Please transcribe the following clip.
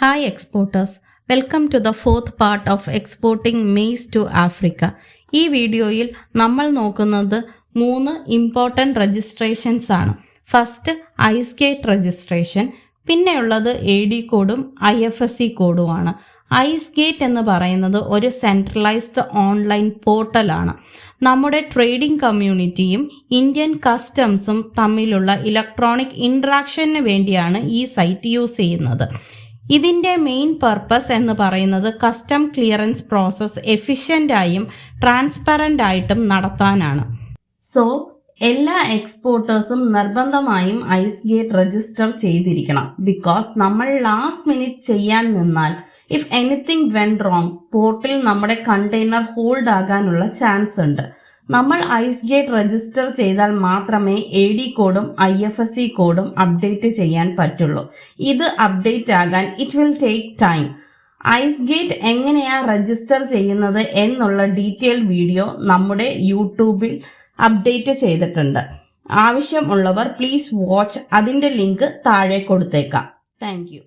Hi exporters, welcome to the fourth part of exporting maize to Africa. ഈ വീഡിയോയിൽ നമ്മൾ നോക്കുന്നത് 3 ഇമ്പോർട്ടൻറ്റ് രജിസ്ട്രേഷൻസ് ആണ്. ഫസ്റ്റ് ഐസ് ഗേറ്റ് രജിസ്ട്രേഷൻ, പിന്നെയുള്ളത് AD കോഡും IFSC കോഡുമാണ്. ഐസ് ഗേറ്റ് എന്ന് പറയുന്നത് ഒരു സെൻട്രലൈസ്ഡ് ഓൺലൈൻ പോർട്ടലാണ്. നമ്മുടെ ട്രേഡിംഗ് കമ്മ്യൂണിറ്റിയും ഇന്ത്യൻ കസ്റ്റംസും തമ്മിലുള്ള ഇലക്ട്രോണിക് ഇൻട്രാക്ഷന് വേണ്ടിയാണ് ഈ സൈറ്റ് യൂസ് ചെയ്യുന്നത്. ഇതിൻ്റെ മെയിൻ പർപ്പസ് എന്ന് പറയുന്നത് കസ്റ്റം ക്ലിയറൻസ് പ്രോസസ്സ് എഫിഷ്യൻ്റായും ട്രാൻസ്പെറൻ്റ് ആയിട്ടും നടത്താനാണ്. സോ എല്ലാ എക്സ്പോർട്ടേഴ്സും നിർബന്ധമായും ഐസ് ഗേറ്റ് രജിസ്റ്റർ ചെയ്തിരിക്കണം. ബിക്കോസ് നമ്മൾ ലാസ്റ്റ് മിനിറ്റ് ചെയ്യാൻ നിന്നാൽ ഇഫ് എനിത്തിങ് വെന്റ് റോങ് പോർട്ടിൽ നമ്മുടെ കണ്ടെയ്നർ ഹോൾഡ് ആകാനുള്ള ചാൻസ് ഉണ്ട്. നമ്മൾ ഐസ് ഗേറ്റ് രജിസ്റ്റർ ചെയ്താൽ മാത്രമേ AD കോഡും IFSC കോഡും അപ്ഡേറ്റ് ചെയ്യാൻ പറ്റുള്ളൂ. ഇത് അപ്ഡേറ്റ് ആകാൻ it will take time. Ice gate എങ്ങനെയാ രജിസ്റ്റർ ചെയ്യുന്നത് എന്നുള്ള ഡീറ്റെയിൽ വീഡിയോ നമ്മുടെ യൂട്യൂബിൽ അപ്ഡേറ്റ് ചെയ്തിട്ടുണ്ട്. ആവശ്യമുള്ളവർ പ്ലീസ് വാച്ച്. അതിൻ്റെ ലിങ്ക് താഴെ കൊടുത്തേക്കാം. Thank you.